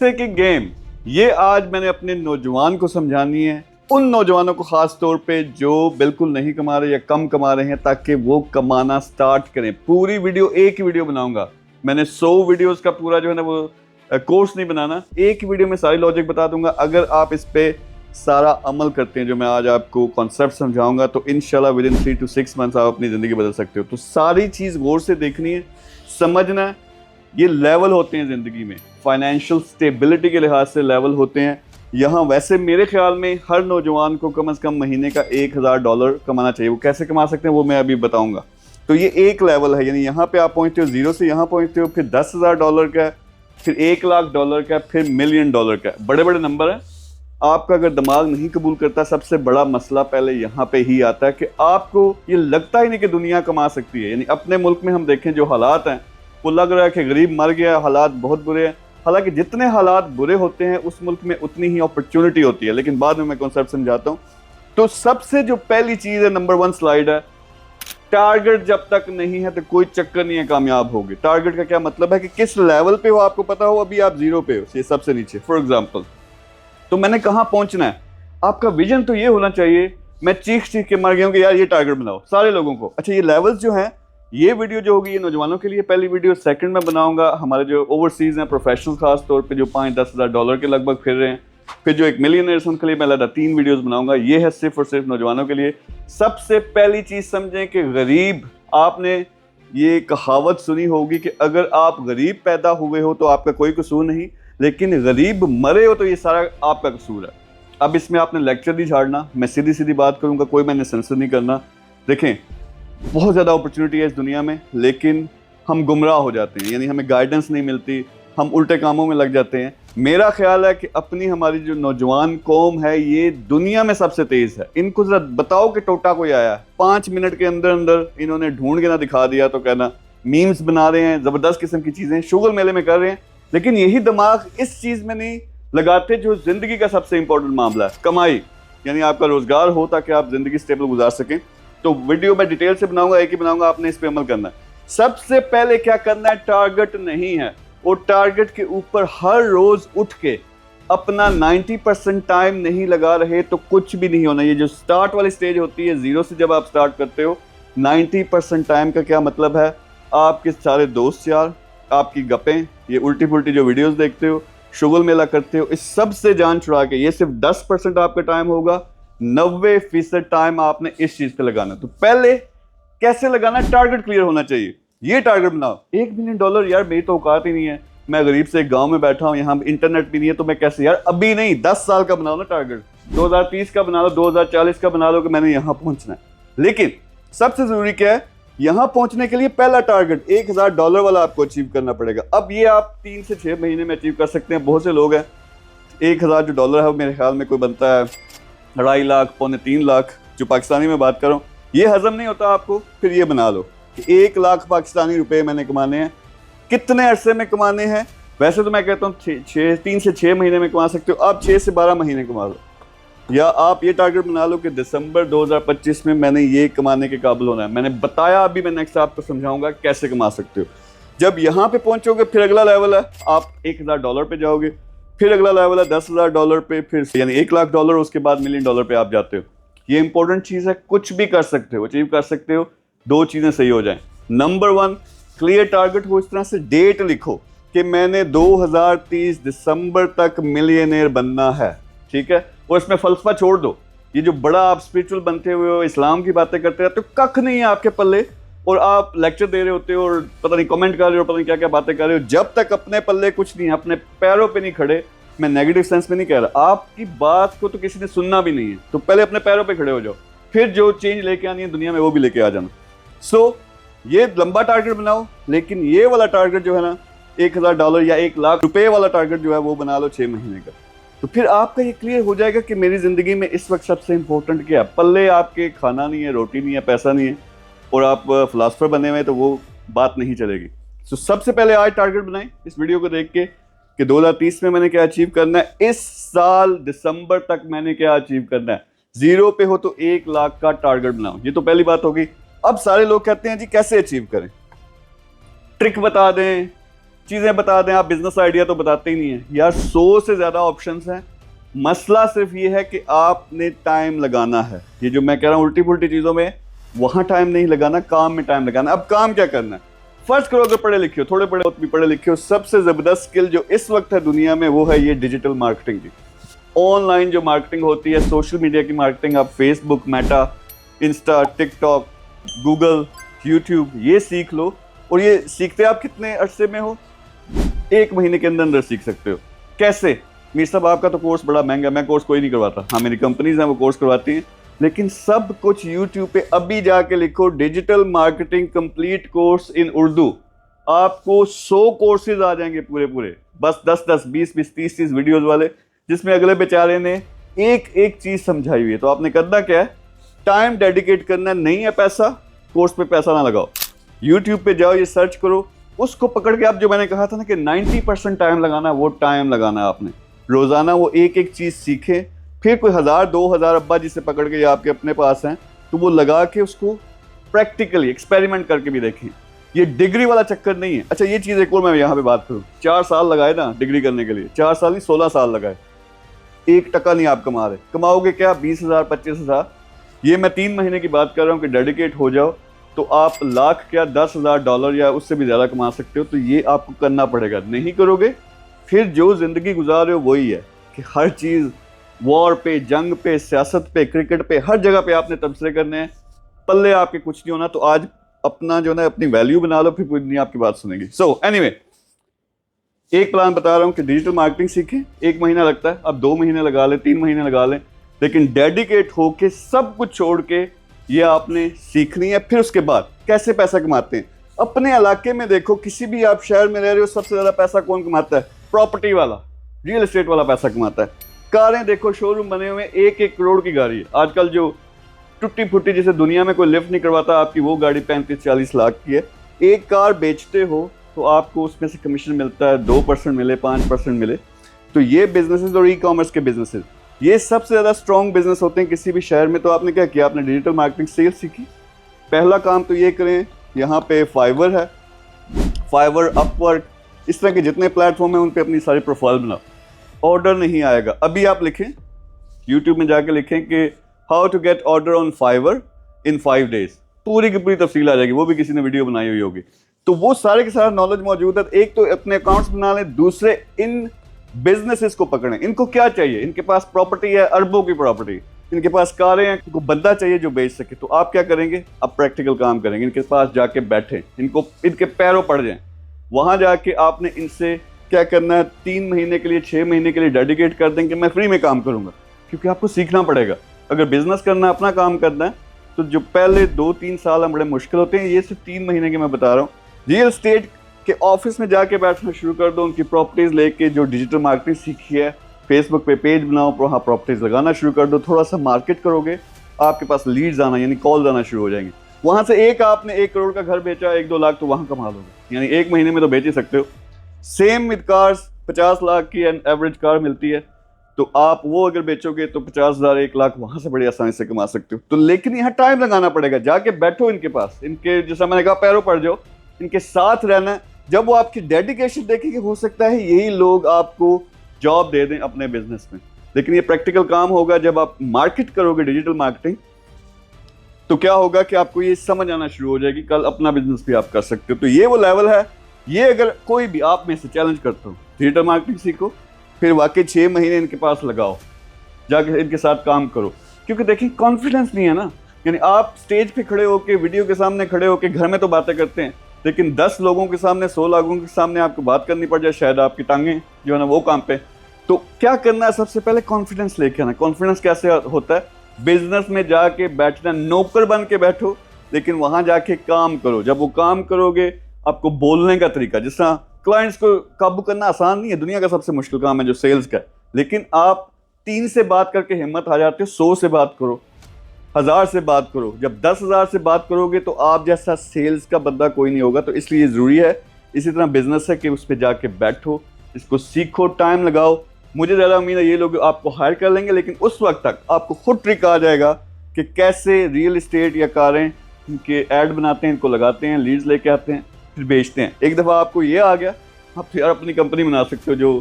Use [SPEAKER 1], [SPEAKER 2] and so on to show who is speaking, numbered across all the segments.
[SPEAKER 1] पैसे की गेम, ये आज मैंने अपने नौजवान को समझानी है, उन नौजवानों को खास तौर पे जो बिल्कुल नहीं कमा रहे या कम कमा रहे हैं, ताकि वो कमाना स्टार्ट करें। पूरी वीडियो एक ही वीडियो बनाऊंगा, मैंने 100 वीडियोस का पूरा जो है ना वो कोर्स नहीं बनाना, एक ही वीडियो में सारी लॉजिक बता दूंगा। अगर आप इस पे सारा अमल करते हैं जो मैं आज आपको कॉन्सेप्ट समझाऊंगा, तो इंशाल्लाह विद इन 3 to 6 मंथ्स आप अपनी ज़िंदगी बदल सकते हो। तो सारी चीज़ गौर से देखनी है, समझना है। ये लेवल होते हैं ज़िंदगी में, फाइनेंशियल स्टेबिलिटी के लिहाज से लेवल होते हैं। यहाँ वैसे मेरे ख्याल में हर नौजवान को कम से कम महीने का $1000 कमाना चाहिए। वो कैसे कमा सकते हैं वो मैं अभी बताऊंगा। तो ये एक लेवल है, यानी यहाँ पे आप पहुँचते हो, ज़ीरो से यहाँ पहुँचते हो, फिर $10,000 का है, फिर $1,00,000 का, फिर $1 मिलियन का। बड़े बड़े नंबर हैं। आपका अगर दिमाग नहीं कबूल करता, सबसे बड़ा मसला पहले यहाँ पे ही आता है कि आपको ये लगता ही नहीं कि दुनिया कमा सकती है। यानी अपने मुल्क में हम देखें जो हालात हैं, वो लग रहा है कि गरीब मर गया, हालात बहुत बुरे हैं। हालांकि जितने हालात बुरे होते हैं उस मुल्क में उतनी ही अपॉर्चुनिटी होती है, लेकिन बाद में मैं कॉन्सेप्ट समझाता हूँ। तो सबसे जो पहली चीज़ है, नंबर 1 स्लाइड है, टारगेट जब तक नहीं है तो कोई चक्कर नहीं है कामयाब होगे। टारगेट का क्या मतलब है कि किस लेवल पे हो आपको पता हो। अभी आप ज़ीरो पे हो, ये सबसे नीचे फॉर एग्जाम्पल, तो मैंने कहाँ पहुंचना है। आपका विजन तो ये होना चाहिए, मैं चीख के मर गया हूँ कि यार ये टारगेट बनाओ सारे लोगों को। अच्छा, ये लेवल्स जो हैं, ये वीडियो जो होगी ये नौजवानों के लिए पहली वीडियो। सेकंड में बनाऊंगा हमारे जो ओवरसीज हैं प्रोफेशनल, खास तौर पे जो $5-10,000 के लगभग फिर रहे हैं। फिर जो एक मिलियनर्स उनके लिए मैं लगा 3 वीडियोस बनाऊंगा। ये है सिर्फ और सिर्फ नौजवानों के लिए। सबसे पहली चीज समझें कि गरीब, आपने ये कहावत सुनी होगी कि अगर आप गरीब पैदा हुए हो तो आपका कोई कसूर नहीं, लेकिन गरीब मरे हो तो ये सारा आपका कसूर है। अब इसमें आपने लेक्चर नहीं झाड़ना, मैं सीधी सीधी बात करूंगा, कोई मैंने सेंसर नहीं करना। देखें, बहुत ज़्यादा अपॉर्चुनिटी है इस दुनिया में, लेकिन हम गुमराह हो जाते हैं, यानी हमें गाइडेंस नहीं मिलती, हम उल्टे कामों में लग जाते हैं। मेरा ख्याल है कि अपनी हमारी जो नौजवान कौम है ये दुनिया में सबसे तेज़ है। इनको ज़रा बताओ कि टोटा कोई आया है, 5 मिनट के अंदर अंदर इन्होंने ढूंढ के ना दिखा दिया तो कहना मीम्स बना रहे हैं, ज़बरदस्त किस्म की चीज़ें शुगर मेले में कर रहे हैं, लेकिन यही दिमाग इस चीज़ में नहीं लगाते जो ज़िंदगी का सबसे इंपॉर्टेंट मामला है, कमाई, यानी आपका रोज़गार हो ताकि आप ज़िंदगी स्टेबल गुजार सकें। तो वीडियो मैं डिटेल से बनाऊंगा, एक ही बनाऊंगा, आपने इस पे अमल करना है। सबसे पहले क्या करना है, टारगेट नहीं है, वो टारगेट के ऊपर हर रोज उठ के अपना 90% टाइम नहीं लगा रहे तो कुछ भी नहीं होना। ये जो स्टार्ट वाली स्टेज होती है, ज़ीरो से जब आप स्टार्ट करते हो, 90% टाइम का क्या मतलब है, आपके सारे दोस्त यार, आपकी गपें, ये उल्टी पुल्टी जो वीडियोस देखते हो, शुगल मेला करते हो, इस सब से जान छुड़ा के ये सिर्फ 10% आपका टाइम होगा। 90% टाइम आपने इस चीज पे लगाना। तो पहले कैसे लगाना, टारगेट क्लियर होना चाहिए। ये टारगेट बनाओ, $1 मिलियन, यार मेरी तो औकात ही नहीं है, मैं गरीब से एक गांव में बैठा हूं, यहाँ इंटरनेट भी नहीं है, तो मैं कैसे, यार अभी नहीं, 10 साल का बनाओ ना टारगेट, 2030 का बना लो, 2040 का बना लो कि मैंने यहाँ पहुंचना है। लेकिन सबसे जरूरी क्या है, यहाँ पहुंचने के लिए पहला टारगेट $1000 वाला आपको अचीव करना पड़ेगा। अब ये आप 3 से 6 महीने में अचीव कर सकते हैं। बहुत से लोग हैं, 1000 जो डॉलर है मेरे ख्याल में कोई बनता है 2.5 लाख, 2.25 लाख, जो पाकिस्तानी में बात कर रहा हूँ, ये हजम नहीं होता आपको। फिर ये बना लो कि 1 लाख पाकिस्तानी रुपए मैंने कमाने हैं। कितने अरसे में कमाने हैं, वैसे तो मैं कहता हूँ 3 से 6 महीने में कमा सकते हो, आप 6 से 12 महीने कमा लो। या आप ये टारगेट बना लो कि दिसंबर 2025 में मैंने ये कमाने के काबिल होना है। मैंने बताया, अभी मैं नेक्स्ट आपको समझाऊंगा कैसे कमा सकते हो। जब यहाँ पे पहुंचोगे फिर अगला लेवल है, आप $1000 पे जाओगे, फिर अगला लेवल है $10,000 पे, फिर यानी $1,00,000, उसके बाद $1 मिलियन पे आप जाते हो। ये इंपॉर्टेंट चीज़ है, कुछ भी कर सकते हो, अचीव कर सकते हो, 2 चीज़ें सही हो जाएं। नंबर 1, क्लियर टारगेट हो, इस तरह से डेट लिखो कि मैंने 2030 दिसंबर तक मिलियनेयर बनना है, ठीक है। और इसमें फलसफा छोड़ दो, ये जो बड़ा आप स्पिरिचुअल बनते हुए हो, इस्लाम की बातें करते रहते हो, कख नहीं है आपके पल्ले, और आप लेक्चर दे रहे होते हो और पता नहीं कमेंट कर रहे हो, पता नहीं क्या क्या बातें कर रहे हो। जब तक अपने पल्ले कुछ नहीं है, अपने पैरों पे नहीं खड़े, मैं नेगेटिव सेंस में नहीं कह रहा, आपकी बात को तो किसी ने सुनना भी नहीं है, तो पहले अपने पैरों पे खड़े हो जाओ, फिर जो चेंज लेके आनी है दुनिया में वो भी लेके आ जाना। सो ये लंबा टारगेट बनाओ, लेकिन ये वाला टारगेट जो है ना, $1000 या $1,00,000 वाला टारगेट जो है वो बना लो 6 महीने का। तो फिर आपका ये क्लियर हो जाएगा कि मेरी ज़िंदगी में इस वक्त सबसे इंपॉर्टेंट क्या है। पल्ले आपके खाना नहीं है, रोटी नहीं है, पैसा नहीं है, और आप फिलासफर बने हुए हैं, तो वो बात नहीं चलेगी। तो सबसे पहले आज टारगेट बनाएं इस वीडियो को देख के कि 2030 में मैंने क्या अचीव करना है, इस साल दिसंबर तक मैंने क्या अचीव करना है। ज़ीरो पे हो तो 1 लाख का टारगेट बनाओ, ये तो पहली बात होगी। अब सारे लोग कहते हैं जी कैसे अचीव करें, ट्रिक बता दें, चीज़ें बता दें, आप बिजनेस आइडिया तो बताते ही नहीं है यार। 100 से ज़्यादा ऑप्शंस हैं। मसला सिर्फ ये है कि आपने टाइम लगाना है। ये जो मैं कह रहा हूँ उल्टी पुल्टी चीज़ों में, वहाँ टाइम नहीं लगाना, काम में टाइम लगाना। अब काम क्या करना है? फर्ज करो अगर पढ़े लिखे हो, थोड़े बड़े बहुत भी पढ़े लिखे हो, सबसे ज़बरदस्त स्किल जो इस वक्त है दुनिया में वो है ये डिजिटल मार्केटिंग की। ऑनलाइन जो मार्केटिंग होती है, सोशल मीडिया की मार्केटिंग, आप Facebook, Meta, Insta, TikTok, Google, YouTube, ये सीख लो। और ये सीखते आप कितने अरसे में हो? 1 महीने के अंदर अंदर सीख सकते हो। कैसे? मीर साहब आपका तो कोर्स बड़ा महंगा, मैं कोर्स कोई नहीं करवाता। हाँ, मेरी कंपनीज हैं वो कोर्स करवाती हैं, लेकिन सब कुछ यूट्यूब पे अभी जाके लिखो digital marketing complete course in Urdu, आपको 100 कोर्सेज आ जाएंगे पूरे पूरे, बस 10-10, 20-20, 30-30 वीडियोस वाले, जिसमें अगले बेचारे ने एक एक चीज समझाई हुई है। तो आपने करना क्या है? टाइम डेडिकेट करना। नहीं है पैसा, कोर्स पे पैसा ना लगाओ, यूट्यूब पे जाओ, ये सर्च करो, उसको पकड़ के आप, जो मैंने कहा था ना कि 90% टाइम लगाना, वो टाइम लगाना आपने। रोजाना वो एक एक चीज सीखें, फिर कोई 1000-2000 अब्बा जिसे पकड़ के या आपके अपने पास हैं, तो वो लगा के उसको प्रैक्टिकली एक्सपेरिमेंट करके भी देखें। ये डिग्री वाला चक्कर नहीं है। अच्छा, ये चीज़ एक और मैं यहाँ पे बात करूँ, 4 साल लगाए ना डिग्री करने के लिए, 4 साल नहीं 16 साल लगाए, 1 टका नहीं आप कमा रहे। कमाओगे क्या? 20,000, 25,000। ये मैं 3 महीने की बात कर रहा हूँ कि डेडिकेट हो जाओ तो आप लाख क्या $10,000 या उससे भी ज़्यादा कमा सकते हो। तो ये आपको करना पड़ेगा। नहीं करोगे फिर जो ज़िंदगी गुजार रहे हो वही है कि हर चीज़ वॉर पे, जंग पे, सियासत पे, क्रिकेट पे, हर जगह पे आपने तबसरे करने हैं, पल्ले आपके कुछ नहीं होना। तो आज अपना जो है अपनी वैल्यू बना लो, फिर पूरी दुनिया आपकी बात सुनेगी। सो एनीवे, एक प्लान बता रहा हूँ कि डिजिटल मार्केटिंग सीखें। 1 महीना लगता है, अब 2 महीने लगा लें, 3 महीने लगा लें, लेकिन डेडिकेट होके सब कुछ छोड़ के ये आपने सीखनी है। फिर उसके बाद कैसे पैसा कमाते हैं? अपने इलाके में देखो, किसी भी आप शहर में रह रहे हो, सबसे ज़्यादा पैसा कौन कमाता है? प्रॉपर्टी वाला, रियल एस्टेट वाला पैसा कमाता है। कारें देखो, शोरूम बने हुए, 1-1 करोड़ की गाड़ी है आजकल, जो टुट्टी फुट्टी जिसे दुनिया में कोई लिफ्ट नहीं करवाता, आपकी वो गाड़ी 35-40 लाख की है। एक कार बेचते हो तो आपको उसमें से कमीशन मिलता है, 2% मिले, 5% मिले। तो ये बिजनेसेस और ई कॉमर्स के बिजनेसेस, ये सबसे ज़्यादा स्ट्रॉन्ग बिजनेस होते हैं किसी भी शहर में। तो आपने क्या किया? आपने डिजिटल मार्केटिंग सेल्स सीखी। पहला काम तो ये करें, यहाँ पे फाइवर है, फाइवर, अपवर्क, इस तरह के जितने प्लेटफॉर्म हैं उन पे अपनी सारी प्रोफाइल बनाओ। ऑर्डर नहीं आएगा, अभी आप लिखें, यूट्यूब में जाके लिखें कि how to get order on Fiverr in 5 days, पूरी की पूरी तफसील आ जाएगी, वो भी किसी ने वीडियो बनाई हुई होगी। तो वो सारे के सारा नॉलेज मौजूद है। एक तो अपने अकाउंट्स बना लें, दूसरे इन बिजनेसेस को पकड़ें। इनको क्या चाहिए? इनके पास प्रॉपर्टी है, अरबों की प्रॉपर्टी, इनके पास कारें हैं, इनको बंदा चाहिए जो बेच सके। तो आप क्या करेंगे? अब प्रैक्टिकल काम करेंगे, इनके पास जाके बैठे, इनको इनके पैरों पड़ जाएं। वहां जाके आपने इनसे क्या करना है? 3 महीने के लिए, 6 महीने के लिए डेडिकेट कर देंगे, मैं फ्री में काम करूंगा, क्योंकि आपको सीखना पड़ेगा। अगर बिजनेस करना है, अपना काम करना है, तो जो पहले 2-3 साल बड़े मुश्किल होते हैं, ये सिर्फ 3 महीने के मैं बता रहा हूँ। रियल एस्टेट के ऑफिस में जाके बैठना शुरू कर दो, उनकी प्रॉपर्टीज लेके, जो डिजिटल मार्केटिंग सीखी है, फेसबुक पे पेज बनाओ, वहाँ प्रॉपर्टीज लगाना शुरू कर दो। थोड़ा सा मार्केट करोगे, आपके पास लीड्स आना यानी कॉल आना शुरू हो जाएंगे। वहाँ से आपने 1 करोड़ का घर बेचा, 1-2 लाख तो वहाँ कमा लोगे, यानी 1 महीने में तो बेच ही सकते हो। सेम विद कार्स, 50 लाख की एवरेज कार मिलती है, तो आप वो अगर बेचोगे तो 50,000, 1 लाख वहाँ से बड़ी आसानी से कमा सकते हो। तो लेकिन यहाँ टाइम लगाना पड़ेगा, जाके बैठो इनके पास, इनके जैसा मैंने कहा पैरों पड़ जाओ, इनके साथ रहना है। जब वो आपकी डेडिकेशन देखेंगे, हो सकता है यही लोग आपको जॉब दे दें अपने बिजनेस में। लेकिन ये प्रैक्टिकल काम होगा जब आप मार्केट करोगे डिजिटल मार्केटिंग, तो क्या होगा कि आपको ये समझ आना शुरू हो जाएगी, कल अपना बिजनेस भी आप कर सकते हो। तो ये वो लेवल है। ये अगर कोई भी आप में से चैलेंज करता हो, डिजिटल मार्केटिंग सीखो, फिर वाकई 6 महीने इनके पास लगाओ, जाके इनके साथ काम करो। क्योंकि देखिए कॉन्फिडेंस नहीं है ना, यानी आप स्टेज पे खड़े होके, वीडियो के सामने खड़े होके, घर में तो बातें करते हैं, लेकिन 10 लोगों के सामने, 100 लोगों के सामने आपको बात करनी पड़ जाए, शायद आपकी टांगें जो है ना वो काम पे। तो क्या करना है? सबसे पहले कॉन्फिडेंस लेके आना। कॉन्फिडेंस कैसे होता है? बिजनेस में जाके बैठना, नौकर बन के बैठो, लेकिन वहां जाके काम करो। जब वो काम करोगे, आपको बोलने का तरीका, जिस तरह क्लाइंट्स को काबू करना आसान नहीं है, दुनिया का सबसे मुश्किल काम है जो सेल्स का है, लेकिन आप 3 से बात करके हिम्मत आ जाते हो। 100 से बात करो, 1000 से बात करो, जब 10,000 से बात करोगे तो आप जैसा सेल्स का बंदा कोई नहीं होगा। तो इसलिए ज़रूरी है, इसी तरह बिजनेस है कि उस पर जाके बैठो, इसको सीखो, टाइम लगाओ। मुझे ज़्यादा उम्मीद है ये लोग आपको हायर कर लेंगे, लेकिन उस वक्त तक आपको खुद ट्रिक आ जाएगा कि कैसे रियल इस्टेट या कारें, इनके ऐड बनाते हैं, इनको लगाते हैं, लीड्स लेके आते हैं, फिर बेचते हैं। एक दफ़ा आपको ये आ गया आप फिर अपनी कंपनी बना सकते हो जो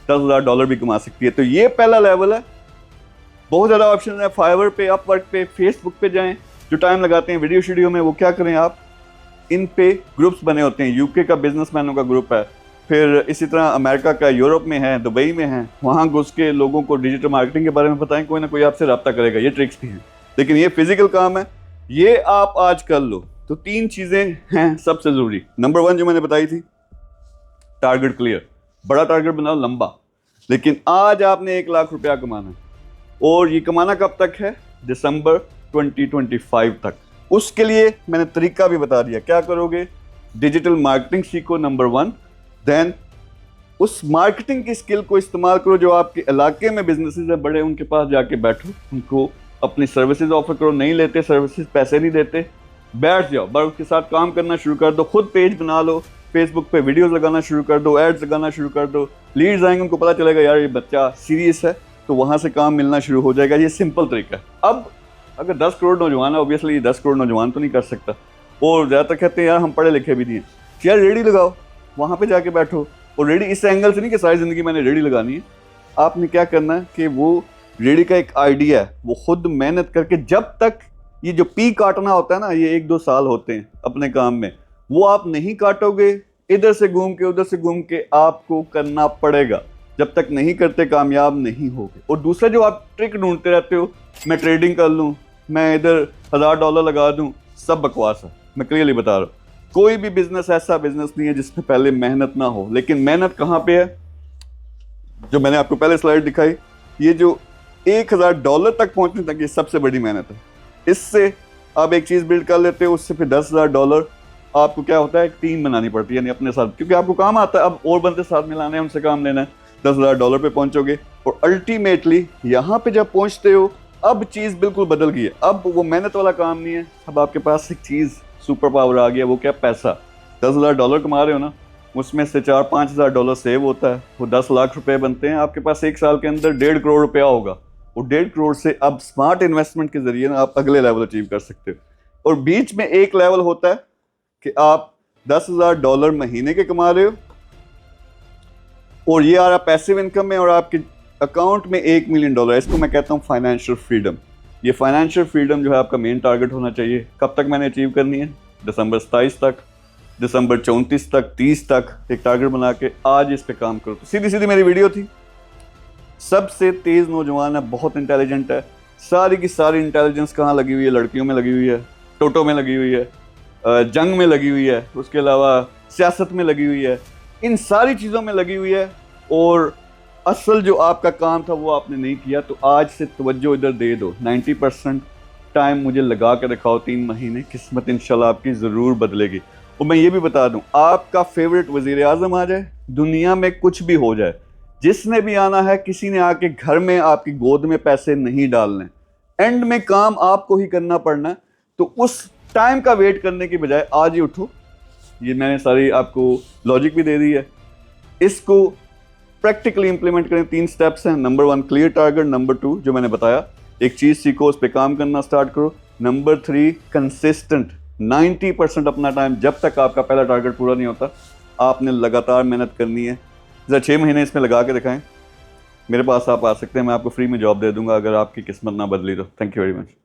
[SPEAKER 1] $10,000 भी कमा सकती है। तो ये पहला लेवल है। बहुत ज़्यादा ऑप्शन है, फाइवर पे, अपवर्क पे, फेसबुक पे जाएं। जो टाइम लगाते हैं वीडियो शीडियो में, वो क्या करें आप, इन पे ग्रुप्स बने होते हैं। यूके का बिजनेसमैनों का ग्रुप है, फिर इसी तरह अमेरिका का, यूरोप में है, दुबई में है। वहाँ घुस के लोगों को डिजिटल मार्केटिंग के बारे में बताएं, कोई ना कोई आपसे रब्ता करेगा। ये ट्रिक्स भी हैं, लेकिन ये फिजिकल काम है, ये आप आज कर लो। तो 3 चीज़ें हैं सबसे ज़रूरी। नंबर 1 जो मैंने बताई थी, टारगेट क्लियर। बड़ा टारगेट बनाओ, लंबा। लेकिन आज आपने 1 लाख रुपया कमाना है, और ये कमाना कब तक है, दिसंबर 2025 तक। उसके लिए मैंने तरीका भी बता दिया। क्या करोगे, डिजिटल मार्केटिंग सीखो, नंबर 1। देन उस मार्केटिंग की स्किल को इस्तेमाल करो। जो आपके इलाके में बिजनेसेस है बड़े, उनके पास जाके बैठो, उनको अपनी सर्विसेज ऑफर करो। नहीं लेते सर्विसेज, पैसे नहीं देते, बैठ जाओ, बस उसके साथ काम करना शुरू कर दो। खुद पेज बना लो, फेसबुक पे वीडियोस लगाना शुरू कर दो, एड्स लगाना शुरू कर दो। लीड्स आएंगे, उनको पता चलेगा यार ये बच्चा सीरियस है, तो वहाँ से काम मिलना शुरू हो जाएगा। ये सिंपल तरीका है। अब अगर 10 करोड़ नौजवान है, ऑब्वियसली 10 करोड़ नौजवान तो नहीं कर सकता, और ज़्यादातर कहते हैं यार हम पढ़े लिखे भी नहीं हैं। यार रेडी लगाओ, वहाँ पे जाके बैठो। और रेडी इस एंगल से नहीं कि सारी ज़िंदगी मैंने रेडी लगानी है। आपने क्या करना है कि वो रेडी का एक आइडिया है, वो खुद मेहनत करके, जब तक ये जो पी काटना होता है ना, ये 1-2 साल होते हैं अपने काम में, वो आप नहीं काटोगे। इधर से घूम के उधर से घूम के आपको करना पड़ेगा। जब तक नहीं करते कामयाब नहीं होगे। और दूसरा जो आप ट्रिक ढूंढते रहते हो, मैं ट्रेडिंग कर लूँ, मैं इधर $1000 लगा दूँ, सब बकवास है। मैं क्लियरली बता रहा हूँ, कोई भी बिजनेस ऐसा बिजनेस नहीं है जिसमें पहले मेहनत ना हो। लेकिन मेहनत कहाँ पे है, जो मैंने आपको पहले स्लाइड दिखाई, ये जो $1000 तक पहुंचने तक, ये सबसे बड़ी मेहनत है। इससे आप एक चीज़ बिल्ड कर लेते हो, उससे फिर $10,000 आपको क्या होता है, एक टीम बनानी पड़ती है, यानी अपने साथ, क्योंकि आपको काम आता है। अब और बंदे साथ मिलाने हैं, उनसे काम लेना है, $10,000 पे पहुंचोगे। और अल्टीमेटली यहाँ पे जब पहुंचते हो, अब चीज़ बिल्कुल बदल गई है। अब वो मेहनत वाला काम नहीं है, अब आपके पास एक चीज़ सुपर पावर आ गया। वो क्या, पैसा। $10,000 कमा रहे हो ना, उसमें से $4-5 हज़ार डॉलर सेव होता है, वो 10 लाख रुपए बनते हैं। आपके पास 1 साल के अंदर 1.5 करोड़ रुपया होगा। और 1.5 करोड़ से अब स्मार्ट इन्वेस्टमेंट के जरिए ना आप अगले लेवल अचीव कर सकते हो। और बीच में एक लेवल होता है कि आप $10,000 महीने के कमा रहे हो, और ये आ रहा पैसिव इनकम में, और आपके अकाउंट में $1 मिलियन। इसको मैं कहता हूँ फाइनेंशियल फ्रीडम। ये फाइनेंशियल फ्रीडम जो है आपका मेन टारगेट होना चाहिए। कब तक मैंने अचीव करनी है, दिसंबर 27 तक, दिसंबर 34 तक, 30 तक एक टारगेट बना के आज इस पे काम करो। तो सीधी सीधी मेरी वीडियो थी। सबसे तेज नौजवान है, बहुत इंटेलिजेंट है। सारी की सारी इंटेलिजेंस कहाँ लगी हुई है, लड़कियों में लगी हुई है, टोटो में लगी हुई है, जंग में लगी हुई है, उसके अलावा सियासत में लगी हुई है, इन सारी चीज़ों में लगी हुई है। और असल जो आपका काम था वो आपने नहीं किया। तो आज से तवज्जो इधर दे दो। 90% टाइम मुझे लगा के दिखाओ, 3 महीने, किस्मत इंशाल्लाह आपकी ज़रूर बदलेगी। और मैं ये भी बता दूं, आपका फेवरेट वज़ीर आज़म आ जाए, दुनिया में कुछ भी हो जाए, जिसने भी आना है, किसी ने आके घर में आपकी गोद में पैसे नहीं डालने, एंड में काम आपको ही करना पड़ना है। तो उस टाइम का वेट करने की बजाय आज ही उठो। ये मैंने सारी आपको लॉजिक भी दे दी है, इसको प्रैक्टिकली इंप्लीमेंट करें। 3 स्टेप्स हैं। नंबर 1 क्लियर टारगेट, नंबर 2 जो मैंने बताया, एक चीज़ सीखो, उस पर काम करना स्टार्ट करो, नंबर 3 कंसिस्टेंट। 90% अपना टाइम, जब तक आपका पहला टारगेट पूरा नहीं होता, आपने लगातार मेहनत करनी है। जरा 6 महीने इसमें लगा के दिखाएं, मेरे पास आप आ सकते हैं, मैं आपको फ्री में जॉब दे दूंगा अगर आपकी किस्मत ना बदली तो। Thank you very much.